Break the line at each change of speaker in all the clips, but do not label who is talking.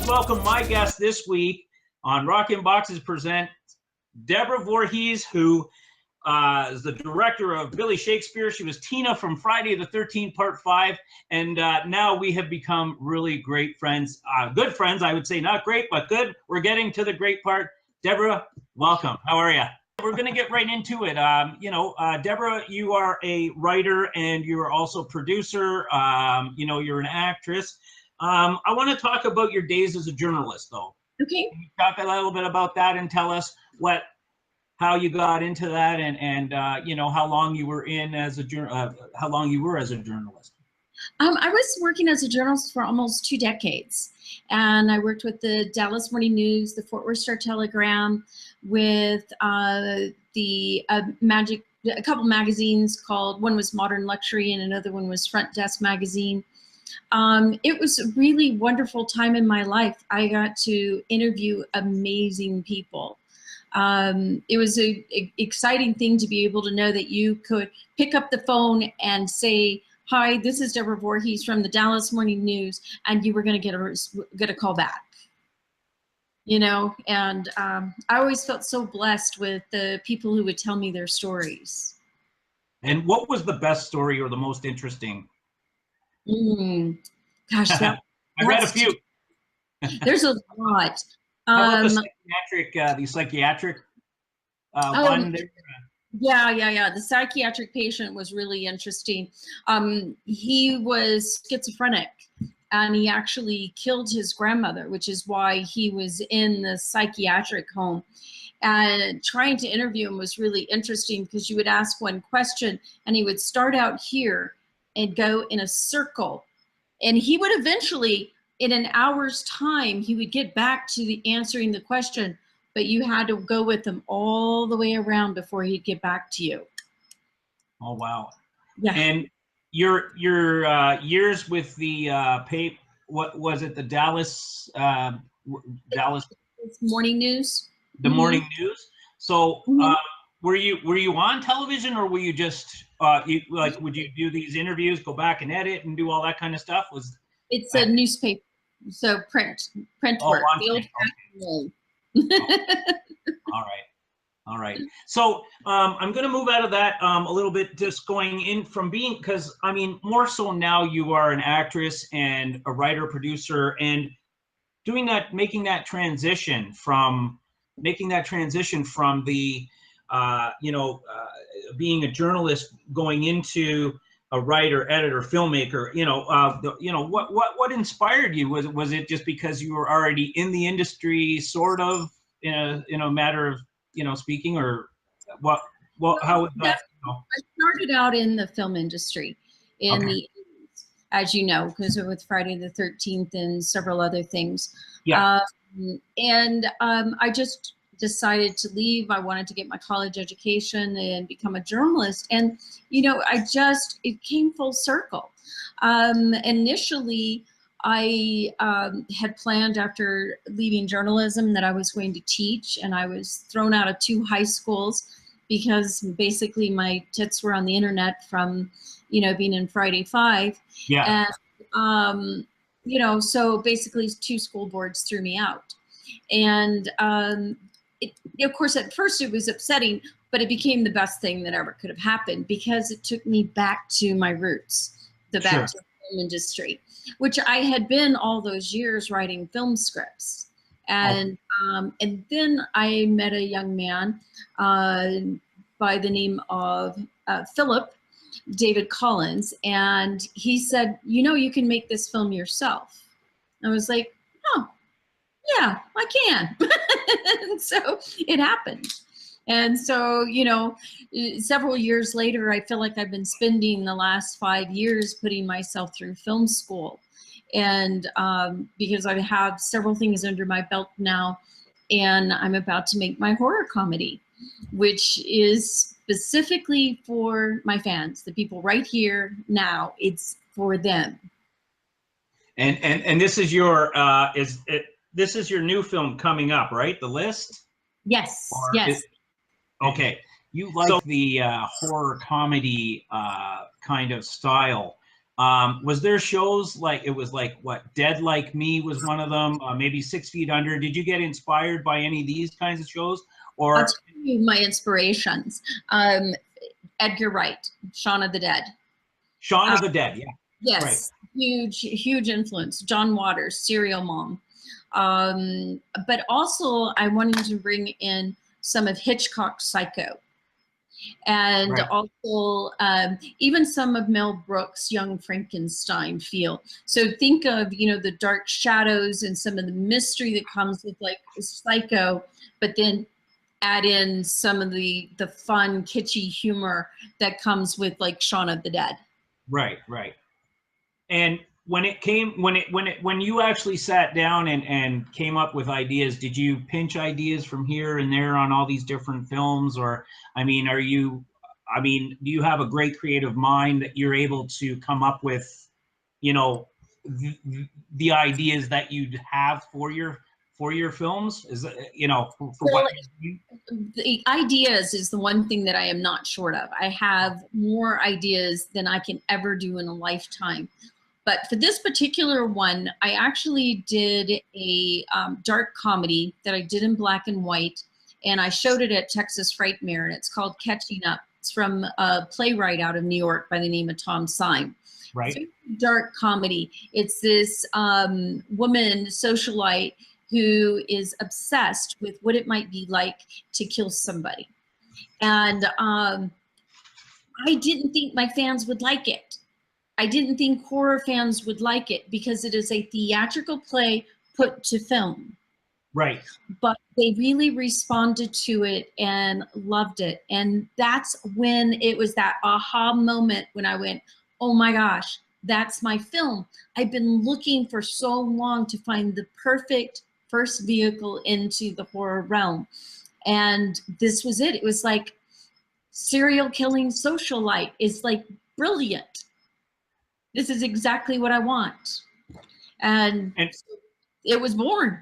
welcome my guest this week on Rockinboxes present Deborah Voorhees, who is the director of Billy Shakespeare. She was Tina from Friday the 13th, Part 5, and now we have become really great friends. Good friends, I would say. Not great, but good. We're getting to the great part. Deborah, welcome. How are you? We're going to get right into it. Deborah, you are a writer and you're also a producer. You're an actress. I want to talk about your days as a journalist, though.
Okay.
Can you talk a little bit about that and tell us how you got into that and how long you were as a journalist?
I was working as a journalist for almost 2 decades, and I worked with the Dallas Morning News, the Fort Worth Star-Telegram, with a couple magazines called, one was Modern Luxury and another one was Front Desk Magazine. It was a really wonderful time in my life. I got to interview amazing people. It was an exciting thing to be able to know that you could pick up the phone and say, "Hi, this is Deborah Voorhees from the Dallas Morning News," and you were going to get a call back. And I always felt so blessed with the people who would tell me their stories.
And what was the best story or the most interesting?
Gosh,
I read a few.
There's a lot.
How about the psychiatric one there?
Yeah. The psychiatric patient was really interesting. He was schizophrenic, and he actually killed his grandmother, which is why he was in the psychiatric home. And trying to interview him was really interesting because you would ask one question, and he would start out here and go in a circle. And he would eventually, in an hour's time, he would get back to answering the question, but you had to go with him all the way around before he'd get back to you.
Oh, wow.
Yeah.
And your years with the what was it, the Dallas
Morning News?
The Morning News. So were you on television, or were you just would you do these interviews, go back and edit and do all that kind of stuff?
It's a newspaper, so print work. The old
All right. So I'm going to move out of that a little bit, just going in from being, because I mean, more so now you are an actress and a writer, producer, and doing that, making that transition from the being a journalist, going into a writer, editor, filmmaker. What inspired you? Was it just because you were already in the industry, sort of, in a matter of speaking, or what? How was that?
I started out in the film industry in the 80s, as you know, because with Friday the 13th and several other things.
Yeah.
I just decided to leave. I wanted to get my college education and become a journalist. And, it came full circle. Initially, I had planned, after leaving journalism, that I was going to teach, and I was thrown out of 2 high schools because basically my tits were on the internet from, being in Friday 5.
Yeah.
And, so basically 2 school boards threw me out. And of course, at first it was upsetting, but it became the best thing that ever could have happened, because it took me back to my roots, back to the film industry, which I had been all those years writing film scripts. And then I met a young man by the name of Philip David Collins, and he said, you can make this film yourself. I was like, oh, yeah, I can. And so it happened. And so, several years later, I feel like I've been spending the last 5 years putting myself through film school. And because I have several things under my belt now, and I'm about to make my horror comedy, which is specifically for my fans, the people right here now. It's for them.
And this is your this is your new film coming up, right? The List?
Yes. Yes.
Okay. You like the horror comedy kind of style. Was there shows like, it was like what, Dead Like Me was one of them, maybe 6 Feet Under. Did you get inspired by any of these kinds of shows? Or
I'll tell you my inspirations. Edgar Wright, Shaun of the Dead.
Shaun of the Dead, yeah.
Yes,
Right.
huge influence. John Waters, Serial Mom. But also I wanted to bring in some of Hitchcock's Psycho. And
Right.
also even some of Mel Brooks' Young Frankenstein feel. So think of, you know, the dark shadows and some of the mystery that comes with like Psycho, but then add in some of the fun, kitschy humor that comes with like Shaun of the Dead.
Right, right. And when it came, when you actually sat down and came up with ideas, did you pinch ideas from here and there on all these different films? Or, I mean, do you have a great creative mind that you're able to come up with, you know, the ideas that you'd have for your films? Is, you know, for
Well,
what
the ideas is the one thing that I am not short of. I have more ideas than I can ever do in a lifetime. But for this particular one, I actually did a dark comedy that I did in black and white, and I showed it at Texas Frightmare, and it's called Catching Up. It's from a playwright out of New York by the name of Tom Syme.
Right.
It's a dark comedy. It's this woman socialite who is obsessed with what it might be like to kill somebody. And I didn't think my fans would like it. I didn't think horror fans would like it because it is a theatrical play put to film.
Right.
But they really responded to it and loved it. And that's when it was that aha moment when I went, oh my gosh, that's my film. I've been looking for so long to find the perfect first vehicle into the horror realm. And this was it. It was like serial killing socialite is like brilliant. This is exactly what I want. And it was born.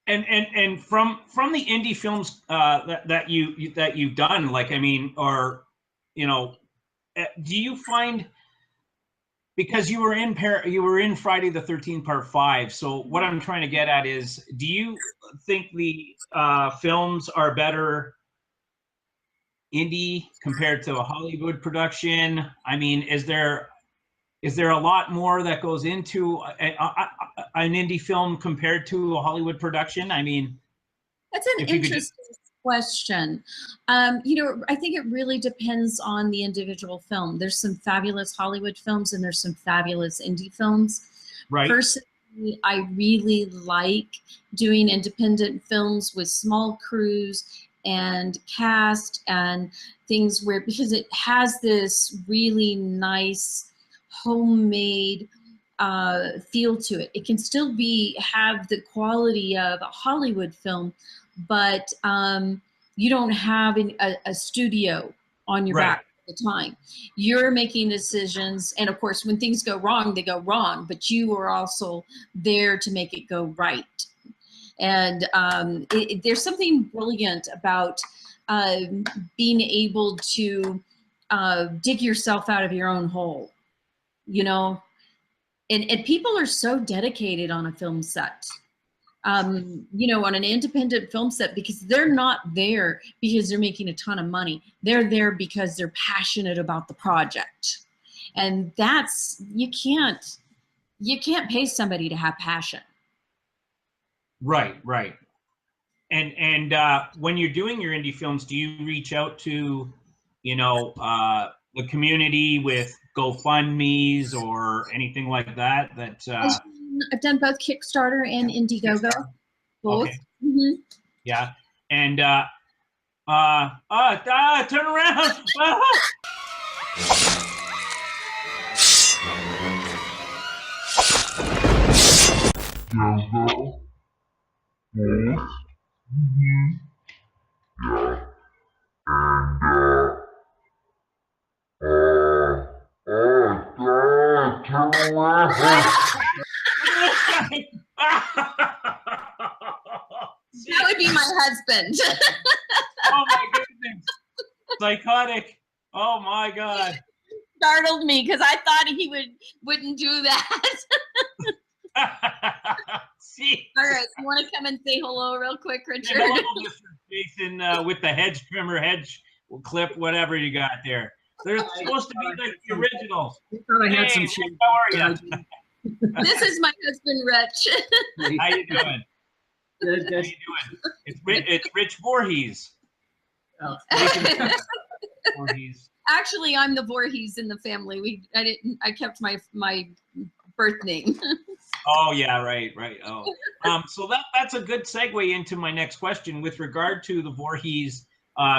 And from the indie films that you've done, like, I mean, or, you know, do you find, because you were in Friday the 13th Part 5, so what I'm trying to get at is, do you think the films are better indie compared to a Hollywood production? I mean, is there a lot more that goes into an indie film compared to a Hollywood production? I mean,
that's an interesting question. You know, I think it really depends on the individual film. There's some fabulous Hollywood films and there's some fabulous indie films.
Right.
Personally, I really like doing independent films with small crews and cast and things where, because it has this really nice homemade feel to it. It can still have the quality of a Hollywood film, but you don't have a studio on your back at the time. You're making decisions, and of course, when things go wrong, they go wrong, but you are also there to make it go right. And there's something brilliant about being able to dig yourself out of your own hole, you know? And people are so dedicated on a film set, you know, on an independent film set, because they're not there because they're making a ton of money. They're there because they're passionate about the project. And that's, you can't pay somebody to have passion.
Right, right. And when you're doing your indie films, do you reach out to, you know, the community with GoFundMe's or anything like that?
I've done both Kickstarter and Indiegogo. Both.
Okay.
Mm-hmm.
Yeah. And turn around.
That would be my husband.
Oh my goodness. Psychotic. Oh my God.
startled me because I thought he wouldn't do that.
See?
All right, you want to come and say hello real quick, Richard?
Hello, Mr. Jason, with the hedge trimmer, hedge clip, whatever you got there. They're supposed to be like the originals. Hey, how are you?
This is my husband, Rich.
How you doing?
Good,
How
good.
you doing? It's Rich Voorhees.
Oh.
Voorhees.
Actually, I'm the Voorhees in the family. I kept my birth name.
Oh yeah, right. Oh, so that's a good segue into my next question with regard to the Voorhees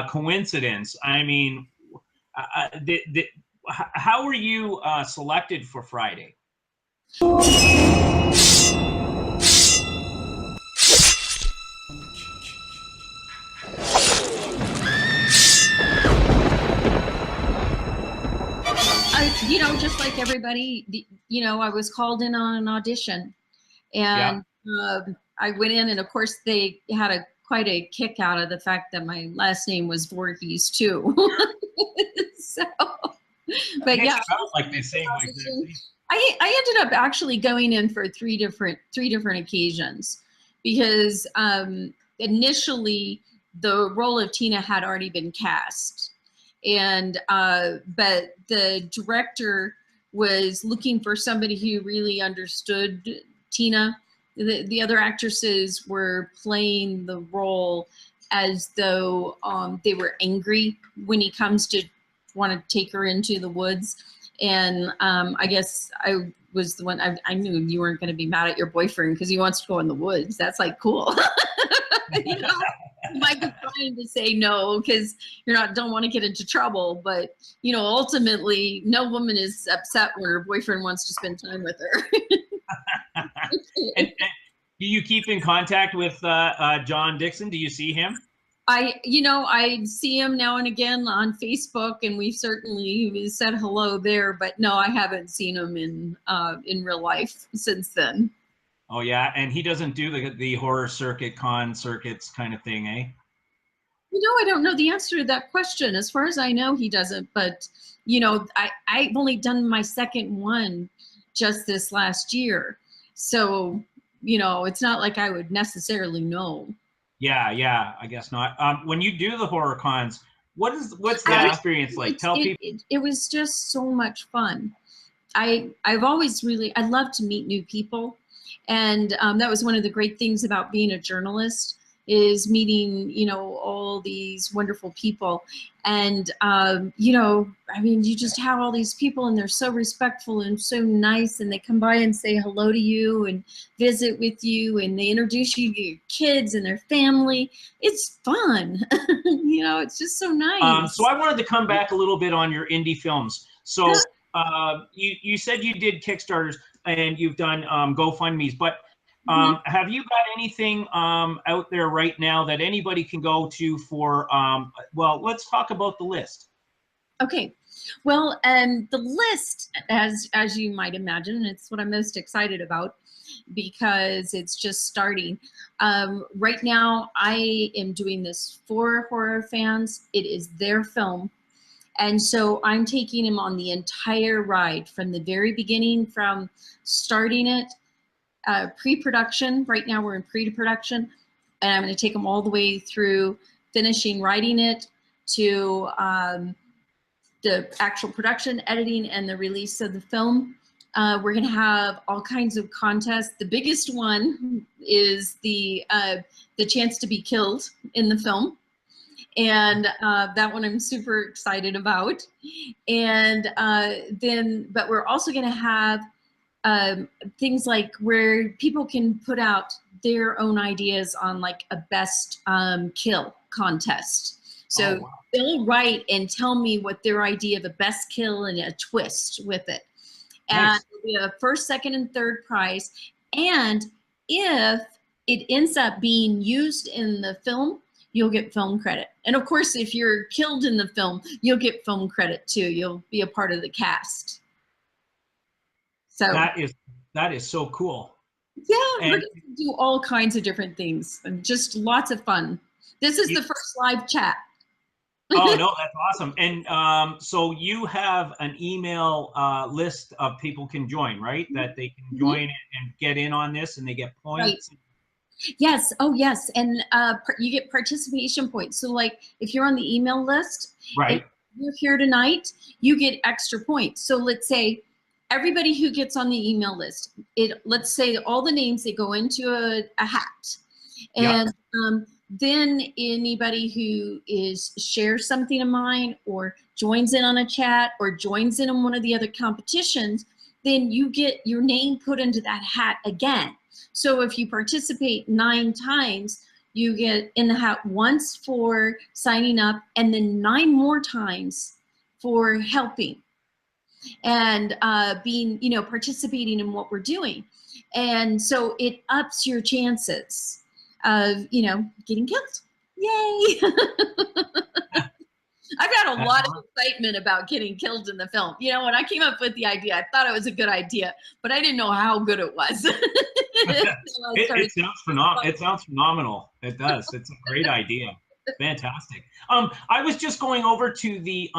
coincidence. I mean, how were you selected for Friday?
You know, just like everybody, you know, I was called in on an audition, and I went in, and of course they had quite a kick out of the fact that my last name was Voorhees too. So, but yeah,
like they say.
I ended up actually going in for three different occasions because initially the role of Tina had already been cast. And but the director was looking for somebody who really understood Tina. The other actresses were playing the role as though they were angry when he comes to want to take her into the woods. And I guess I was the one, I knew you weren't going to be mad at your boyfriend because he wants to go in the woods. That's like cool. You know? You might be trying to say no because don't want to get into trouble, but you know, ultimately no woman is upset when her boyfriend wants to spend time with her.
and do you keep in contact with John Dixon? Do you see him?
I see him now and again on Facebook, and we've certainly said hello there, but no, I haven't seen him in real life since then.
Oh yeah, and he doesn't do the horror circuit, con circuits kind of thing, eh?
You know, I don't know the answer to that question. As far as I know, he doesn't. But you know, I've only done my second one just this last year, so you know, it's not like I would necessarily know.
Yeah, I guess not. When you do the horror cons, what's that experience like? Tell people.
It was just so much fun. I've always I love to meet new people. And that was one of the great things about being a journalist is meeting, you know, all these wonderful people. And, you know, I mean, you just have all these people and they're so respectful and so nice, and they come by and say hello to you and visit with you, and they introduce you to your kids and their family. It's fun. You know, it's just so nice.
So I wanted to come back a little bit on your indie films. So you said you did Kickstarters and you've done GoFundMe's, but have you got anything out there right now that anybody can go to for, well, let's talk about the list. Okay.
Well, the list, as you might imagine, it's what I'm most excited about because it's just starting. Right now, I am doing this for horror fans. It is their film. And so I'm taking them on the entire ride from the very beginning, from starting it, pre-production. Right now we're in pre-production, and I'm going to take them all the way through finishing writing it to the actual production, editing, and the release of the film. We're going to have all kinds of contests. The biggest one is the chance to be killed in the film. And that one I'm super excited about. And but we're also going to have things like where people can put out their own ideas on like a best kill contest. So they'll write and tell me what their idea of a best kill and a twist with it. And it'll be a first, second, and third prize. And if it ends up being used in the film, you'll get film credit. And of course, if you're killed in the film, you'll get film credit too. You'll be a part of the cast. So
that is so cool.
Yeah, we're going to do all kinds of different things and just lots of fun. This is the first live chat.
Oh no, that's awesome. And so you have an email list of people can join, right? That they can
Mhm.
join and get in on this, and they get
Right.
points.
Yes. Oh, yes. And you get participation points. So, like, if you're on the email list and
Right.
you're here tonight, you get extra points. So, let's say everybody who gets on the email list, let's say all the names, they go into a hat,
Yep.
and then anybody who shares something of mine, or joins in on a chat, or joins in on one of the other competitions, then you get your name put into that hat again. So if you participate 9 times, you get in the hat once for signing up, and then 9 more times for helping and being, participating in what we're doing. And so it ups your chances of, getting killed. Yay! I've got a
That's
lot of
awesome.
excitement about getting killed in the film. When I came up with the idea, I thought it was a good idea, but I didn't know how good it was.
It sounds phenomenal. It sounds phenomenal. It does. It's a great idea. Fantastic. I was just going over to the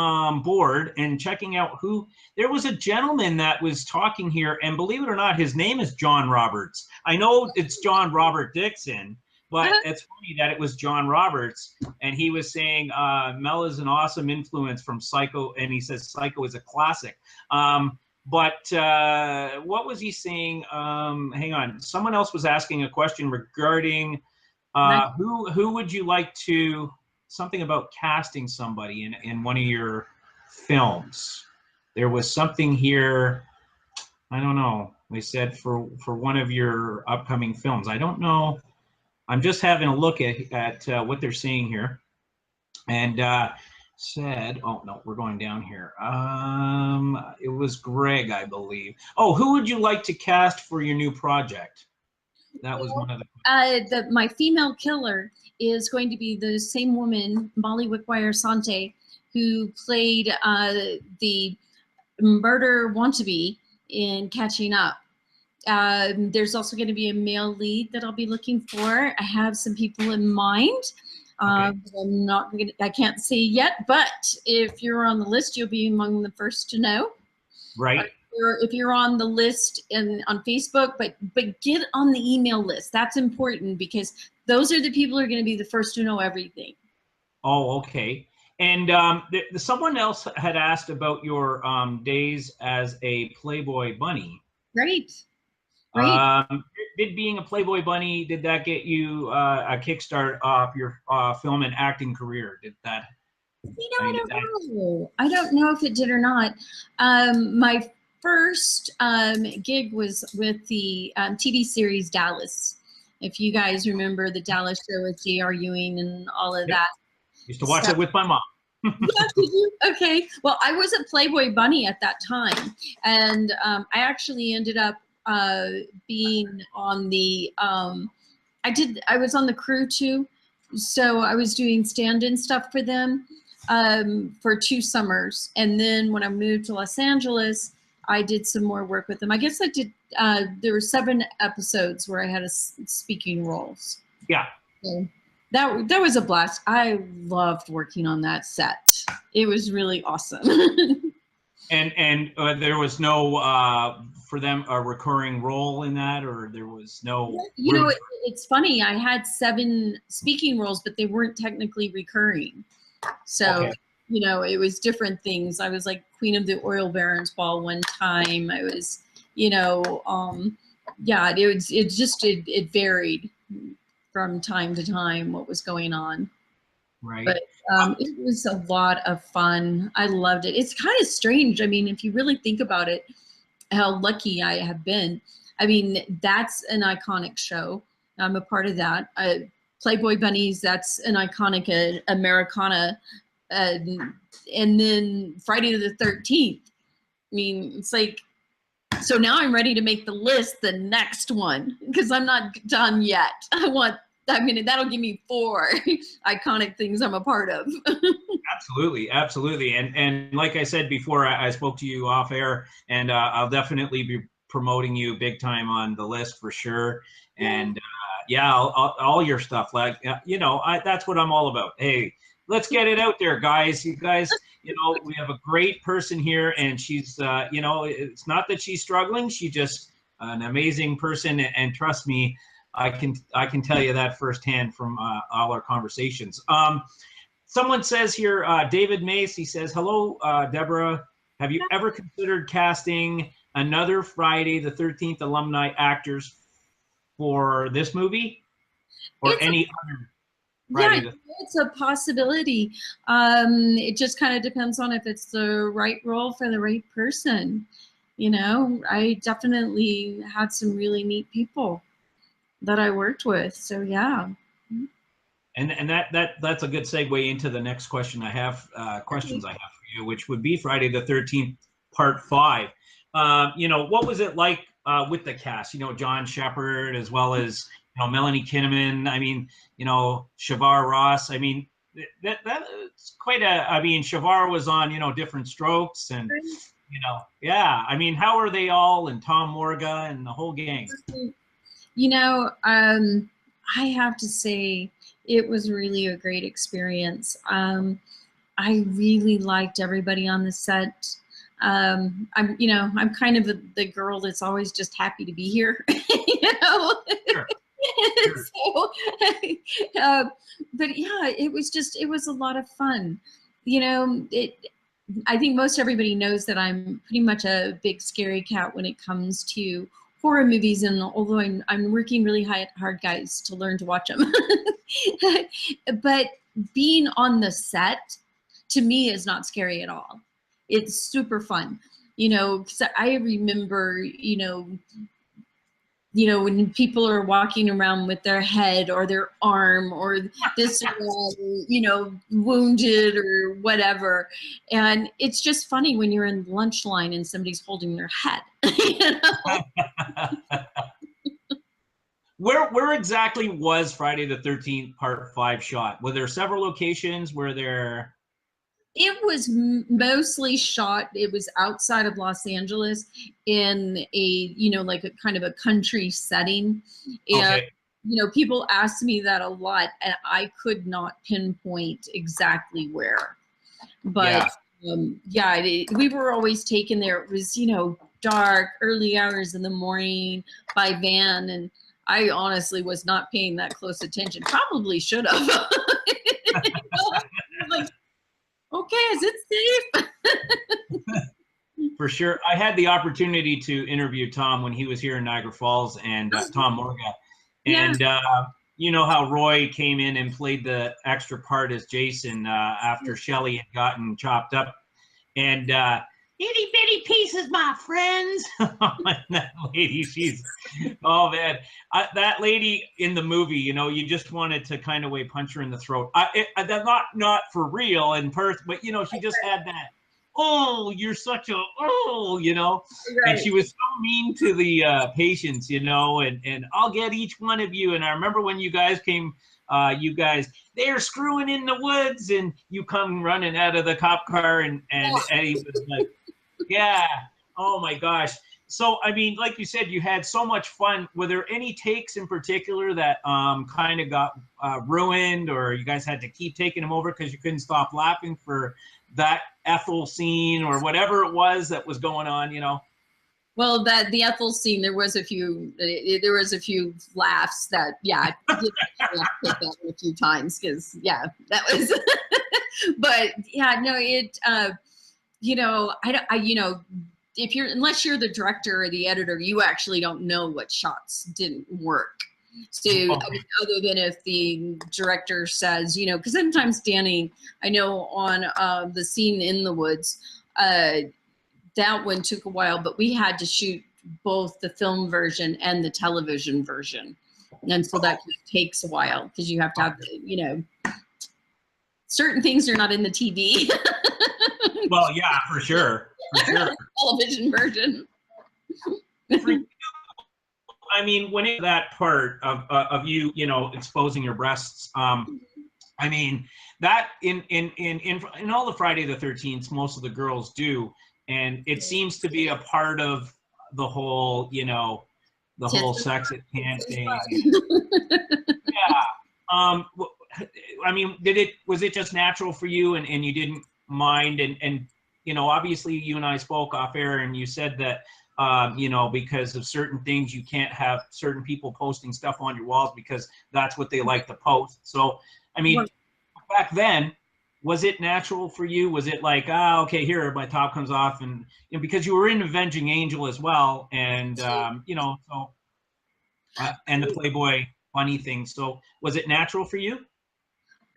board and checking out who. There was a gentleman that was talking here, and believe it or not, his name is John Roberts. I know it's John Robert Dixon, but it's funny that it was John Roberts, and he was saying Mel is an awesome influence from Psycho, and he says Psycho is a classic. But what was he saying? Hang on. Someone else was asking a question regarding who would you like to, something about casting somebody in one of your films. There was something here. I don't know. They said for one of your upcoming films. I don't know. I'm just having a look at what they're saying here. And said, oh no, we're going down here. It was Greg, I believe. Oh, who would you like to cast for your new project? That was one of the.
My female killer is going to be the same woman, Molly Wickwire-Sante, who played the murder want-to-be in Catching Up. There's also going to be a male lead that I'll be looking for. I have some people in mind.
Okay.
I can't say yet, but if you're on the list, you'll be among the first to know.
Right.
If you're on the list on Facebook, but get on the email list. That's important, because those are the people who are going to be the first to know everything.
Oh, okay. And someone else had asked about your days as a Playboy bunny.
Great. Great.
Did being a Playboy bunny, did that get you a kickstart off your film and acting career? Did that?
I don't know. I don't know if it did or not. My first gig was with the TV series Dallas. If you guys remember the Dallas show with J.R. Ewing and all of that.
Used to watch it with my mom.
Yeah, did you? Okay. Well, I was a Playboy bunny at that time, and I actually ended up being on the. I was on the crew too, so I was doing stand-in stuff for them for 2 summers, and then when I moved to Los Angeles, I did some more work with them. I guess I did. There were 7 episodes where I had speaking roles.
Yeah.
So that was a blast. I loved working on that set. It was really awesome.
And there was no for them a recurring role in that, or there was no.
It's funny. I had 7 speaking roles, but they weren't technically recurring. So,
okay.
It was different things. I was like Queen of the Oil Barons Ball one time. I was, it varied from time to time what was going on.
Right.
But it was a lot of fun. I loved it. It's kind of strange. I mean, if you really think about it, how lucky I have been. I mean, that's an iconic show. I'm a part of that. Playboy Bunnies, that's an iconic Americana. And then Friday the 13th. I mean, it's like, so now I'm ready to make the list, the next one, because I'm not done yet. That'll give me 4 iconic things I'm a part of.
Absolutely, absolutely. And like I said before, I spoke to you off air, and I'll definitely be promoting you big time on the list for sure. And all your stuff, like that's what I'm all about. Hey, let's get it out there, guys. You guys, we have a great person here, and she's, it's not that she's struggling. She just an amazing person, and trust me, I can tell you that firsthand from all our conversations. Someone says here, David Mace, he says, hello, Deborah. Have you ever considered casting another Friday the 13th alumni actors for this movie or any other Friday?
Yeah, it's a possibility. It just kind of depends on if it's the right role for the right person. I definitely had some really neat people that I worked with. So yeah.
And that's a good segue into the next question I have, questions I have for you, which would be Friday the 13th, Part 5. What was it like with the cast? John Shepherd, as well as Melanie Kinnaman. I mean, Shavar Ross. I mean, that's quite a. I mean, Shavar was on Different Strokes, and yeah. I mean, how are they all, and Tom Morga and the whole gang?
I have to say it was really a great experience. I really liked everybody on the set. I'm kind of the girl that's always just happy to be here,
Sure.
So, but yeah, it was a lot of fun. I think most everybody knows that I'm pretty much a big scary cat when it comes to horror movies, and although I'm working really hard, guys, to learn to watch them, but being on the set to me is not scary at all. It's super fun, because I remember, when people are walking around with their head or their arm or this, wounded or whatever. And it's just funny when you're in lunch line and somebody's holding their head.
Where exactly was Friday the 13th Part 5 shot? Were there several locations? Were there...
It was mostly shot. It was outside of Los Angeles in a, like a kind of a country setting. And,
okay.
People asked me that a lot, and I could not pinpoint exactly where. But we were always taken there. It was, dark, early hours in the morning by van, and I honestly was not paying that close attention. Probably should have. Like, okay, is it safe?
For sure. I had the opportunity to interview Tom when he was here in Niagara Falls, and Tom Morga. And you know how Roy came in and played the extra part as Jason after Shelley had gotten chopped up. And itty bitty pieces, my friends. That lady, oh man, that lady in the movie, you just wanted to kind of punch her in the throat. Not for real in person, but she just had that. Oh, you're such a
Right.
And she was so mean to the patients, and I'll get each one of you. And I remember when you guys came, they're screwing in the woods, and you come running out of the cop car, and Eddie was like, yeah, oh my gosh. So, I mean, like you said, you had so much fun. Were there any takes in particular that kind of got ruined, or you guys had to keep taking them over because you couldn't stop laughing for that Ethel scene or whatever it was that was going on,
Well, the Ethel scene, there was a few laughs that, I did take that a few times because, that was, but no, it, unless you're the director or the editor, you actually don't know what shots didn't work. So, other than if the director says, because sometimes, Danny, I know on the scene in the woods, that one took a while, but we had to shoot both the film version and the television version. And so that takes a while because you have to have, certain things are not in the TV.
Well, yeah, for sure.
Television version.
I mean, when it's that part of you, exposing your breasts, I mean, that in all the Friday the 13th, most of the girls do, and it seems to be a part of the whole, whole sex at camp thing. Yeah. I mean, was it just natural for you, and you didn't mind? And you know, obviously you and I spoke off air, and you said that, you know, because of certain things, you can't have certain people posting stuff on your walls because that's what they like to post. So, I mean, back then, was it natural for you? Was it like, okay, here, my top comes off, and you know, because you were in Avenging Angel as well, and you know, so and the Playboy funny thing. So, was it natural for you?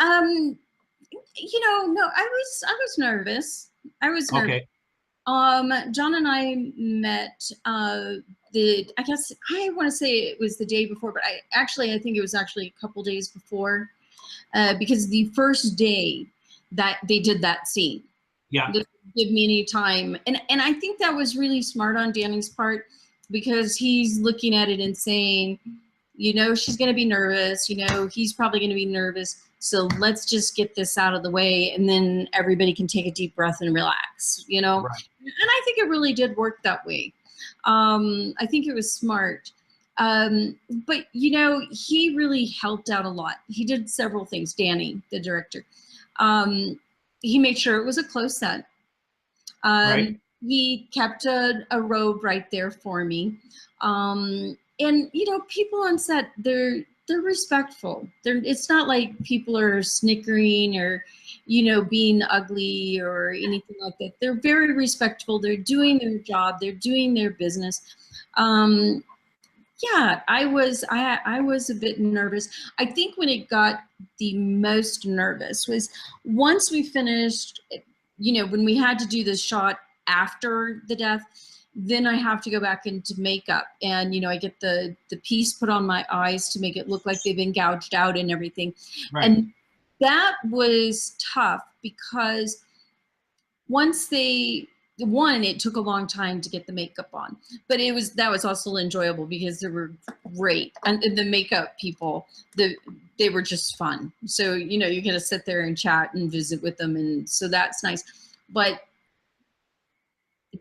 You know, no, I was nervous. I was nervous.
Okay.
John and I met I guess I want to say it was the day before, but I think it was actually a couple days before, because the first day that they did that scene,
Yeah.
they didn't give me any time, and I think that was really smart on Danny's part, because he's looking at it and saying, you know, she's going to be nervous, you know, he's probably going to be nervous. So let's just get this out of the way, and then everybody can take a deep breath and relax, you know?
Right.
And I think it really did work that way. I think it was smart. But, you know, he really helped out a lot. He did several things, Danny, the director. He made sure it was a close set.
Right.
He kept a robe right there for me. And, you know, people on set, they're respectful. It's not like people are snickering or, you know, being ugly or anything like that. They're very respectful. They're doing their job. They're doing their business. Yeah, I was a bit nervous. I think when it got the most nervous was once we finished, you know, when we had to do the shot after the death, then I have to go back into makeup, and you know, I get the piece put on my eyes to make it look like they've been gouged out and everything.
Right.
And that was tough because once it took a long time to get the makeup on, but that was also enjoyable because they were great, and the makeup people, they were just fun. So you know, you're gonna sit there and chat and visit with them, and so that's nice. But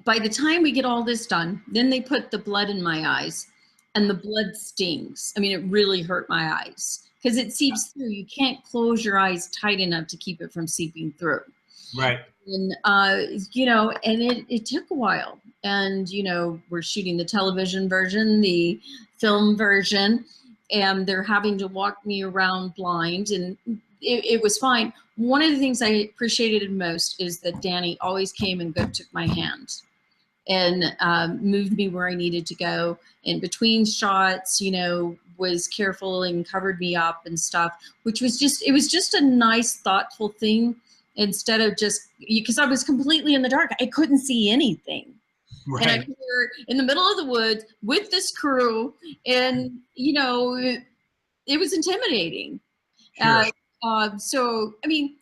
by the time we get all this done, then they put the blood in my eyes, and the blood stings. I mean, it really hurt my eyes because it seeps through. You can't close your eyes tight enough to keep it from seeping through.
Right.
And, you know, and it took a while. And, you know, we're shooting the television version, the film version, and they're having to walk me around blind, and it was fine. One of the things I appreciated most is that Danny always came and took my hand and moved me where I needed to go. In between shots, you know, was careful and covered me up and stuff, which was it was just a nice, thoughtful thing, instead of just, because I was completely in the dark. I couldn't see anything.
Right.
And we were in the middle of the woods with this crew, and, you know, it was intimidating.
Sure.
So, I mean,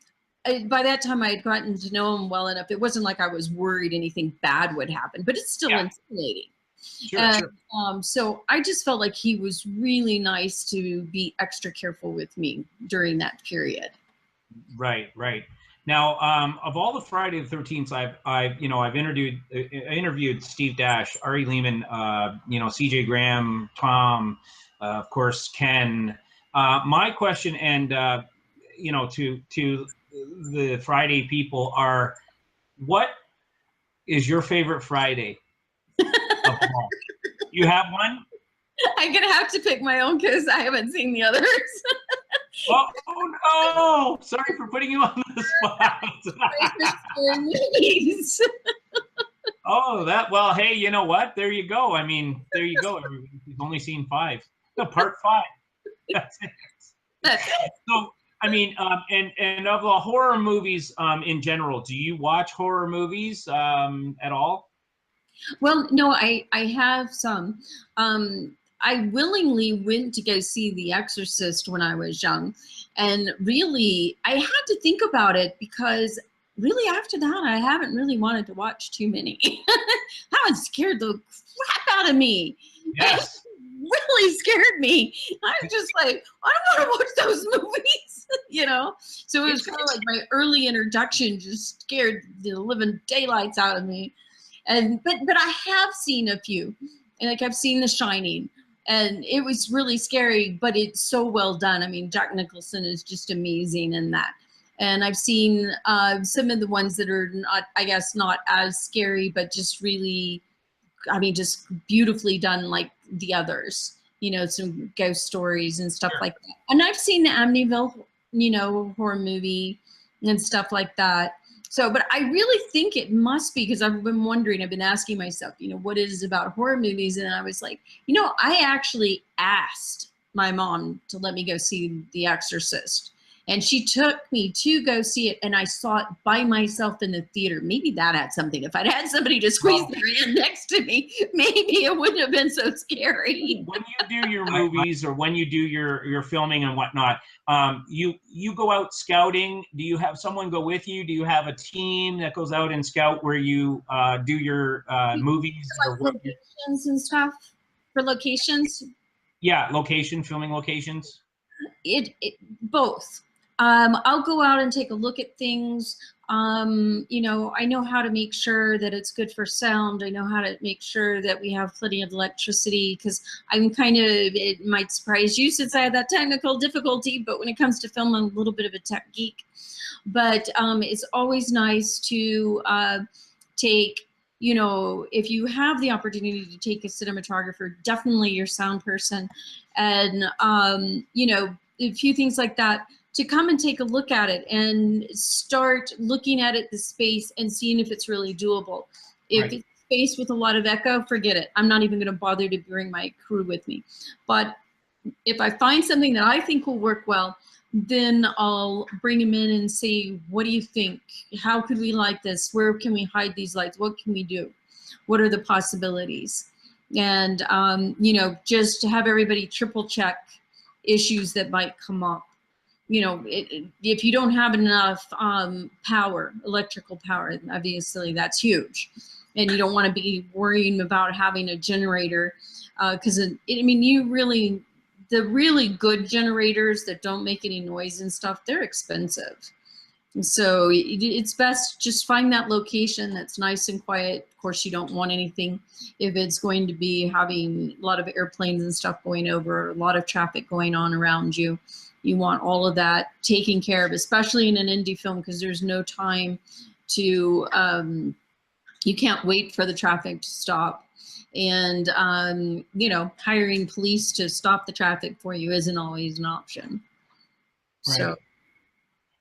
by that time I had gotten to know him well enough. It wasn't like I was worried anything bad would happen, but it's still intimidating.
Sure, sure.
So I just felt like he was really nice to be extra careful with me during that period.
Right, right. Now, of all the Friday the 13th, I've interviewed Steve Dash, Ari Lehman, you know, CJ Graham, Tom, of course, Ken. My question, and you know, to the Friday people are, what is your favorite Friday of all? You have one?
I'm gonna have to pick my own because I haven't seen the others.
Oh no! Sorry for putting you on the spot. Oh, well, hey, you know what? There you go. I mean, there you go. We've only seen 5. No, part 5. That's it. So, I mean, and of the horror movies in general, do you watch horror movies at all?
Well, no, I have some. I willingly went to go see The Exorcist when I was young, and really, I had to think about it because really after that, I haven't really wanted to watch too many. That one scared the crap out of me.
Yes.
It really scared me. I was just like, I don't want to watch those movies, you know? So it was kind of like my early introduction just scared the living daylights out of me. But I have seen a few, and like I've seen The Shining. And it was really scary, but it's so well done. I mean, Jack Nicholson is just amazing in that. And I've seen some of the ones that are not, I guess, not as scary, but just really, I mean, just beautifully done like the others, you know, some ghost stories and stuff like that. And I've seen the Amityville, you know, horror movie and stuff like that. So, but I really think it must be, because I've been wondering, I've been asking myself, you know, what it is about horror movies. And I was like, you know, I actually asked my mom to let me go see The Exorcist. And she took me to go see it, and I saw it by myself in the theater. Maybe that had something. If I'd had somebody to squeeze their hand next to me, maybe it wouldn't have been so scary.
When you do your movies or when you do your filming and whatnot, you go out scouting. Do you have someone go with you? Do you have a team that goes out and scout where you do your movies?
Like locations and stuff for locations?
Yeah, filming locations.
It both. I'll go out and take a look at things. You know, I know how to make sure that it's good for sound. I know how to make sure that we have plenty of electricity, because I'm kind of, it might surprise you since I have that technical difficulty, but when it comes to film, I'm a little bit of a tech geek. But it's always nice to take, you know, if you have the opportunity to take a cinematographer, definitely your sound person, and, you know, a few things like that, to come and take a look at it and start looking at it, the space, and seeing if it's really doable. If it's space with a lot of echo, forget it. I'm not even going to bother to bring my crew with me. But if I find something that I think will work well, then I'll bring them in and say, what do you think? How could we like this? Where can we hide these lights? What can we do? What are the possibilities? And, you know, just to have everybody triple check issues that might come up. You know, if you don't have enough power, electrical power, obviously that's huge. And you don't want to be worrying about having a generator, because, I mean, the really good generators that don't make any noise and stuff, they're expensive. And so it's best just find that location that's nice and quiet. Of course, you don't want anything if it's going to be having a lot of airplanes and stuff going over, a lot of traffic going on around you. You want all of that taken care of, especially in an indie film, because there's no time to, you can't wait for the traffic to stop. And, you know, hiring police to stop the traffic for you isn't always an option.
Right.
So.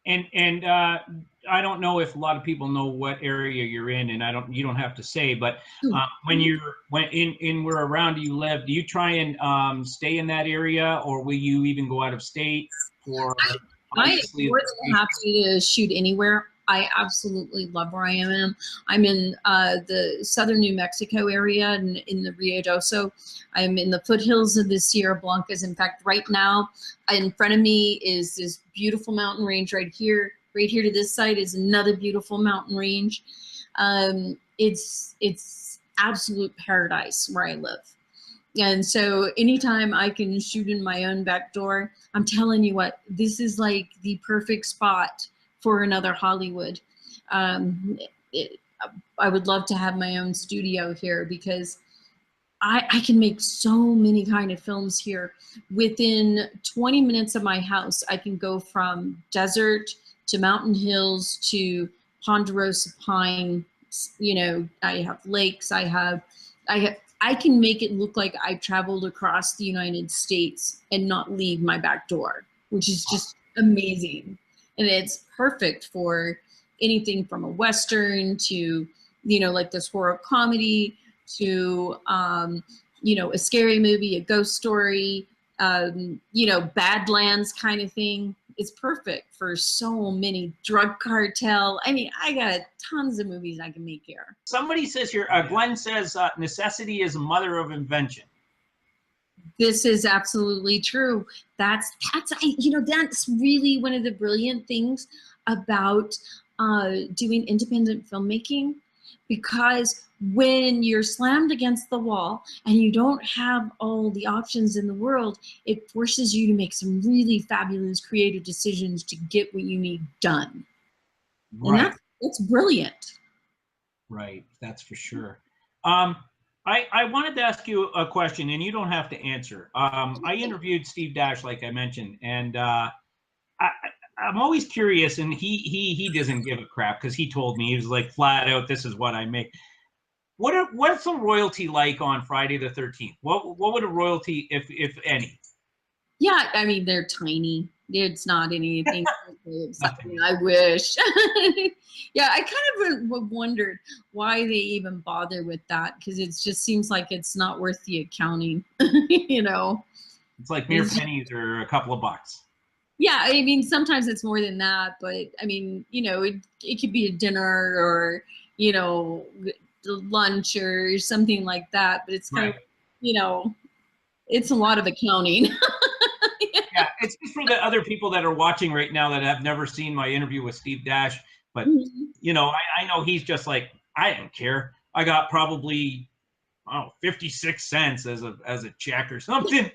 And I don't know if a lot of people know what area you're in, and you don't have to say, but when where around you live, do you try and stay in that area, or will you even go out of state? Or
I am more than happy to shoot anywhere. I absolutely love where I am. I'm in the southern New Mexico area, and in the Rio Doso. I'm in the foothills of the Sierra Blancas. In fact, right now, in front of me is this beautiful mountain range right here. Right here to this side is another beautiful mountain range. It's absolute paradise where I live. And so anytime I can shoot in my own back door, I'm telling you what, this is like the perfect spot for another Hollywood. I would love to have my own studio here, because I can make so many kind of films here. Within 20 minutes of my house, I can go from desert to mountain hills to ponderosa pine. You know, I have lakes. I can make it look like I traveled across the United States and not leave my back door, which is just amazing. And it's perfect for anything from a Western to, you know, like this horror comedy to, you know, a scary movie, a ghost story, you know, Badlands kind of thing. It's perfect for so many drug cartel. I mean, I got tons of movies I can make here.
Somebody says here, Glenn says, necessity is a mother of invention.
This is absolutely true. That's you know, that's really one of the brilliant things about doing independent filmmaking, because when you're slammed against the wall and you don't have all the options in the world, it forces you to make some really fabulous creative decisions to get what you need done. Right. And that's brilliant.
Right, that's for sure. I wanted to ask you a question, and you don't have to answer. I interviewed Steve Dash, like I mentioned, and I'm always curious, and he doesn't give a crap because he told me, he was like flat out, this is what I make. What's the royalty like on Friday the 13th? What would a royalty, if any?
Yeah, I mean, they're tiny. It's not anything. I wish. Yeah, I kind of wondered why they even bother with that, because it just seems like it's not worth the accounting. You know,
it's like mere pennies or a couple of bucks.
Yeah, I mean, sometimes it's more than that, but I mean, you know, it could be a dinner or, you know, lunch or something like that. But it's kind of, you know, it's a lot of accounting.
Yeah, it's just for the other people that are watching right now that have never seen my interview with Steve Dash. But, you know, I know he's just like, I don't care. I got probably, 56 cents as a check or something.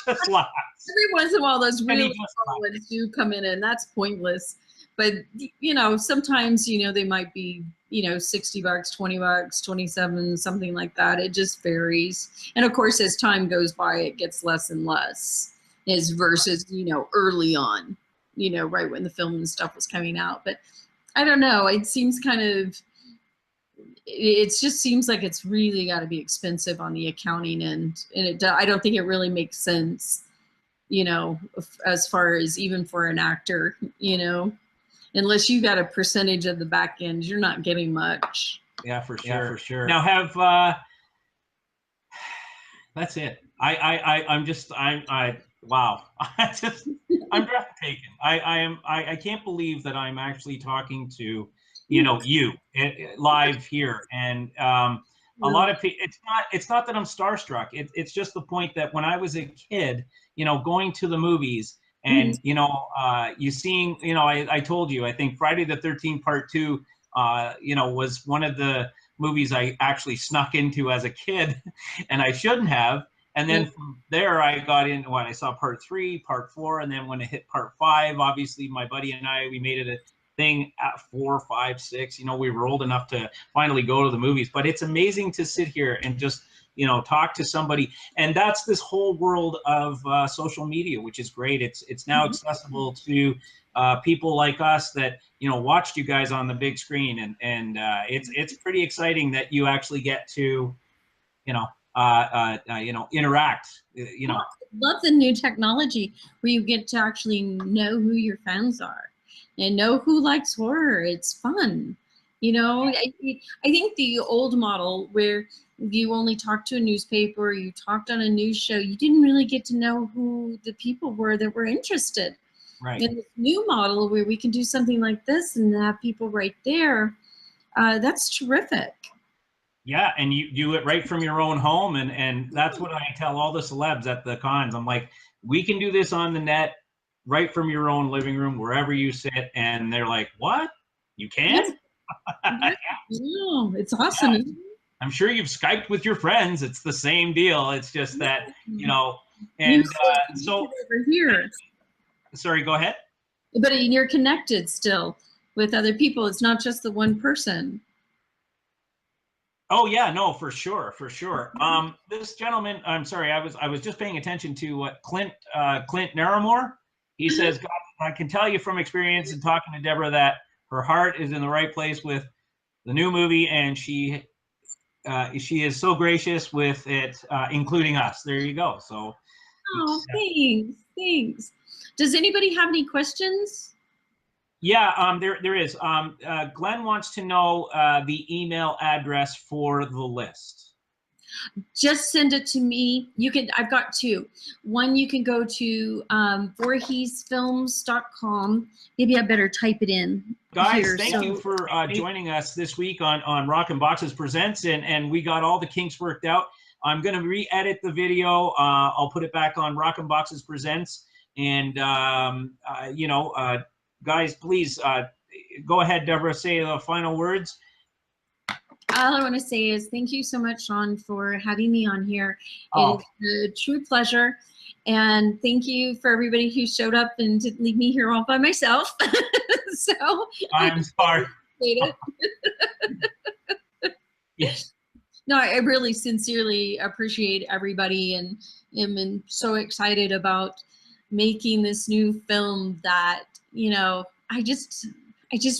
Just laughs.
Every once in a while, those really small ones do come in, and that's pointless. But, you know, sometimes, you know, they might be, you know, $60, $20, 27, something like that. It just varies. And of course, as time goes by, it gets less and less. Is versus, you know, early on, you know, right when the film and stuff was coming out. But I don't know, it seems kind of, it just seems like it's really got to be expensive on the accounting end. And I don't think it really makes sense, you know, as far as even for an actor, you know, unless you got a percentage of the back end, you're not getting much.
Yeah, for sure. Yeah, for sure. Now that's it. Wow. I'm breathtaking. I can't believe that I'm actually talking to, you know, you live here. And a lot of people, it's not that I'm starstruck. It's just the point that when I was a kid, you know, going to the movies and, you know, you seeing, you know, I told you, I think Friday the 13th Part 2, you know, was one of the movies I actually snuck into as a kid, and I shouldn't have. And then from there, I got in when I saw Part 3, Part 4, and then when it hit Part 5, obviously my buddy and I, we made it a thing at 4, 5, 6. You know, we were old enough to finally go to the movies. But it's amazing to sit here and just, you know, talk to somebody. And that's this whole world of social media, which is great. It's now accessible to people like us that, you know, watched you guys on the big screen, and it's pretty exciting that you actually get to, you know, interact. You know,
love the new technology where you get to actually know who your fans are and know who likes horror. It's fun. You know, I think the old model where you only talked to a newspaper, you talked on a news show, you didn't really get to know who the people were that were interested.
Right.
And this new model where we can do something like this and have people right there, that's terrific.
Yeah, and you do it right from your own home, and that's what I tell all the celebs at the cons. I'm like, we can do this on the net, right from your own living room, wherever you sit, and they're like, what? You can?
Yeah, it's awesome.
Yeah. I'm sure you've Skyped with your friends. It's the same deal. It's just that, you know, and so
over here.
Sorry, go ahead.
But you're connected still with other people. It's not just the one person.
Oh yeah, no, for sure, for sure. This gentleman, I'm sorry, I was just paying attention to what Clint Naramore. He says, God, I can tell you from experience and talking to Deborah that her heart is in the right place with the new movie, and she is so gracious with it, including us. There you go. So.
Oh, thanks. Does anybody have any questions?
Yeah, there is. Glenn wants to know the email address for the list.
Just send it to me. You can. I've got two. One, you can go to VoorheesFilms.com. Maybe I better type it in.
Guys, thank you for joining us this week on Rockinboxes Presents, and we got all the kinks worked out. I'm going to re-edit the video. I'll put it back on Rockinboxes Presents, and you know. Guys, please go ahead, Deborah, say the final words.
All I want to say is thank you so much, Sean, for having me on here. Oh. It's a true pleasure. And thank you for everybody who showed up and didn't leave me here all by myself. So
I'm sorry.
It.
Yes.
No, I really sincerely appreciate everybody, and am so excited about making this new film that, you know, I just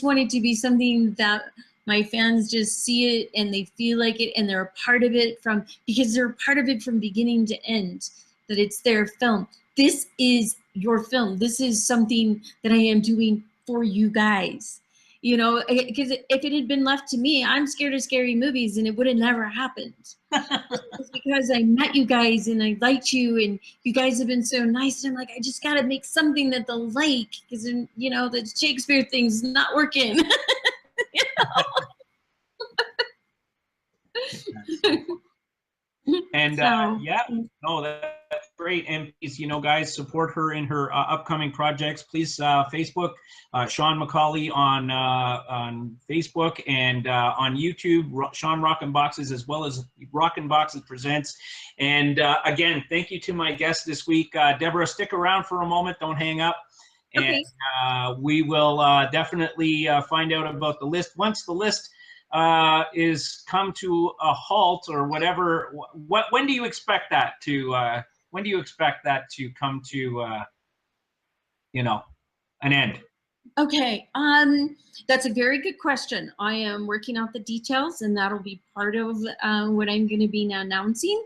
want it to be something that my fans just see it and they feel like it and they're a part of it because they're a part of it from beginning to end, that it's their film. This is your film. This is something that I am doing for you guys. You know, because if it had been left to me, I'm scared of scary movies and it would have never happened. It's because I met you guys and I liked you and you guys have been so nice. And I'm like, I just got to make something that they'll like, because, you know, the Shakespeare thing's not working. You know?
And
So,
yeah, no, that's great. And please, you know, guys, support her in her upcoming projects. Please, Facebook, Sean McCauley on Facebook, and on YouTube, Sean Rockinboxes, as well as Rockinboxes Presents. And again, thank you to my guest this week. Deborah, stick around for a moment. Don't hang up.
okay.
And we will definitely find out about the list. Once the list is come to a halt or whatever, when do you expect that to come to you know, an end?
Okay, that's a very good question. I am working out the details, and that'll be part of what I'm going to be announcing.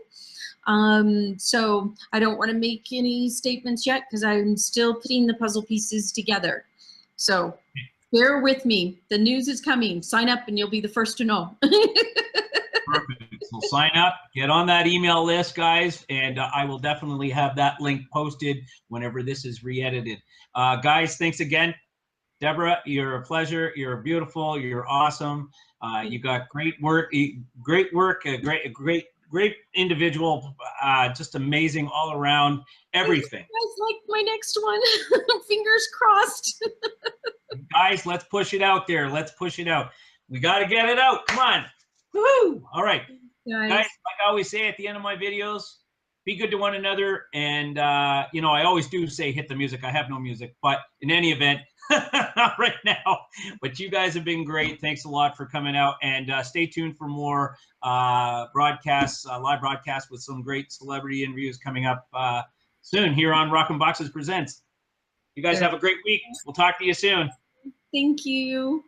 So I don't want to make any statements yet because I'm still putting the puzzle pieces together. So bear with me. The news is coming. Sign up and you'll be the first to know.
Perfect. So sign up, get on that email list, guys, and I will definitely have that link posted whenever this is re-edited. Guys, thanks again. Deborah, you're a pleasure. You're beautiful. You're awesome. You got great work. Great individual. Just amazing all around. Everything.
You guys like my next one? Fingers crossed.
Guys, let's push it out there. Let's push it out. We got to get it out. Come on. Woo! All right. Guys, like I always say at the end of my videos, be good to one another. And, you know, I always do say hit the music. I have no music. But in any event, not right now. But you guys have been great. Thanks a lot for coming out. And stay tuned for more broadcasts, live broadcasts with some great celebrity interviews coming up soon here on Rockinboxes Presents. You guys have a great week. We'll talk to you soon.
Thank you.